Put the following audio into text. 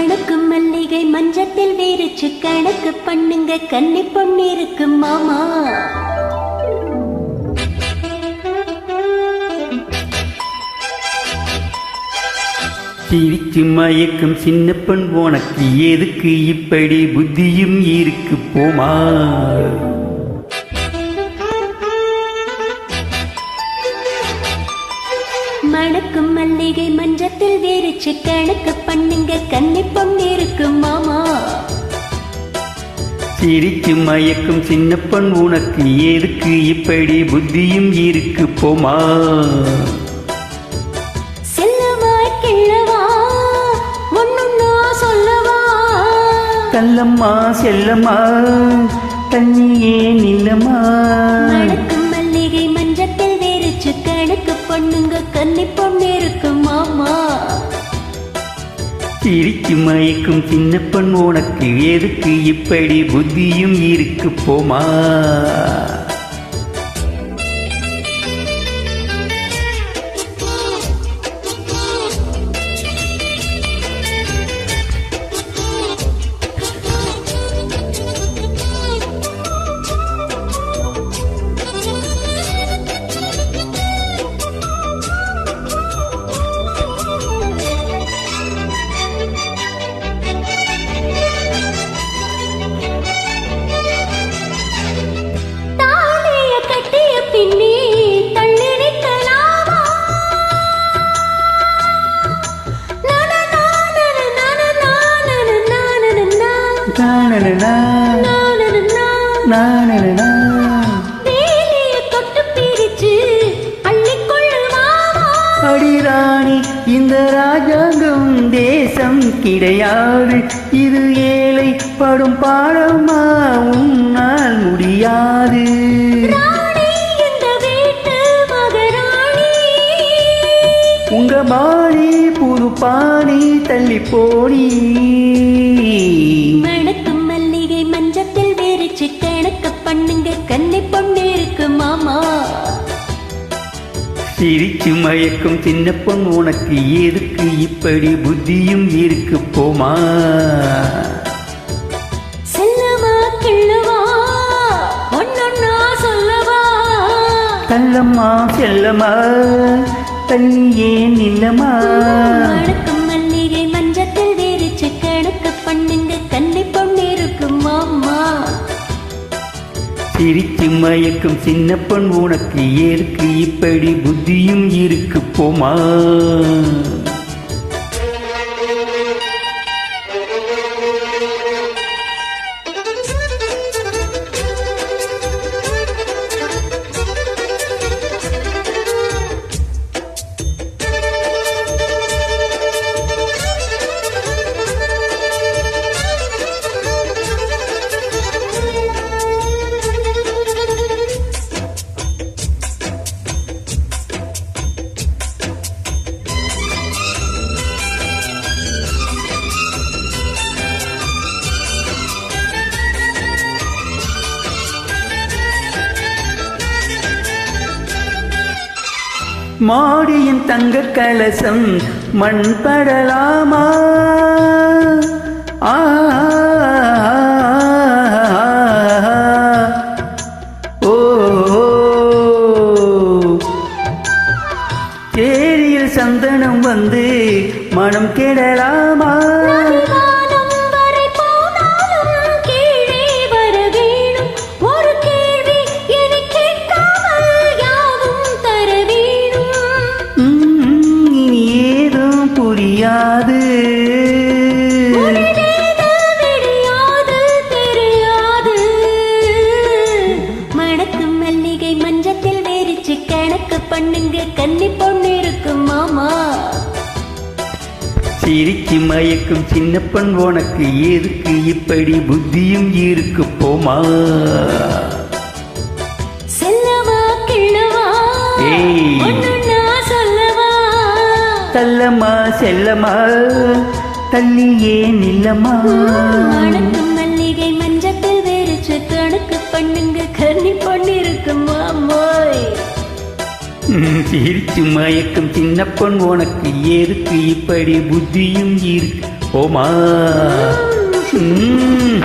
மணக்கும் மல்லிகை மஞ்சத்தில் வேரிச்சு கணக்கு பண்ணுங்க கன்னி பொண்ணு இருக்கு மாமா. சிரிச்சு மயக்கும் சின்ன பெண் உனக்கு எதுக்கு இப்படி புத்தியும் இருக்கு போமா. மணக்கும் மல்லிகை மஞ்சத்தில் வேரிச்சு கணக்கு பண்ணுங்க கன்னி பொண்ணு இருக்கு மாமா. சிரிச்சு மயக்கும் சின்ன பெண் உனக்கு எதுக்கு இப்படி புத்தியும் இருக்கு போமா. கல்லம்மா செல்லம்மா தண்ணியே நில்லம்மா. மணக்கும் மல்லிகை மஞ்சத்தில் வேரிச்சு கணக்கு பொண்ணுங்க கன்னி பொண்ணு இருக்கு மாமா. சிரிச்சு மயக்கும் சின்ன பெண் உனக்கு எதுக்கு இப்படி புத்தியும் இருக்கு போமா. அடிராணி இந்த ராஜாங்கம் தேசம் கிடையாது. இது ஏழை படும் பாடமா உன்னால் முடியாது. உங்க பாணி புது பாணி தள்ளி போடி. மணக்கும் மல்லிகை மஞ்சத்தில் வேரிச்சு கணக்கு பண்ணுங்க கன்னி பொண்ணு இருக்கு மாமா. சிரிச்சு மயக்கும் சின்ன பொண் உனக்கு எதுக்கு இப்படி புத்தியும் இருக்கு போமா. செல்லவா கிள்ளவா ஒன்னொன்னா சொல்லவா. கல்லம்மா செல்லம்மா தண்ணியே நில்லம்மா. மணக்கும் மல்லிகை மஞ்சத்தில் வேரிச்சு கணக்கு பண்ணுங்க கன்னி பொண்ணு இருக்கு மாமா. சிரிச்சு மயக்கும் சின்ன பெண் உனக்கு எதுக்கு இப்படி புத்தியும் இருக்கு போமா. மாடியின் தங்க கலசம் மண் படலாமா. ஓ தேரியில் சந்தனம் வந்து மனம் கெடலாமா. மணக்கும் மல்லிகை மஞ்சத்தில் வேரிச்சு கணக்கு பண்ணுங்க கன்னி பொண்ணு இருக்கு மாமா. சிரிச்சு மயக்கும் சின்ன பெண் உனக்கு எதுக்கு இப்படி புத்தியும் இருக்கு போமா. செல்லவா கிள்ளவா ஒன்னொன்னா சொல்லவா. தள்ளம்மா செல்லம்மா தள்ளியே நில்லம்மா. மணக்கும் மல்லிகை மஞ்சத்தில் வேரிச்சு கணக்கு பண்ணுங்க கன்னி பொண்ணு இருக்கு மாமோய். சிரிச்சு மயக்கும் சின்ன பொண் உனக்கு எதுக்கு இப்படி புத்தியும் இருக்கு போமா ம்.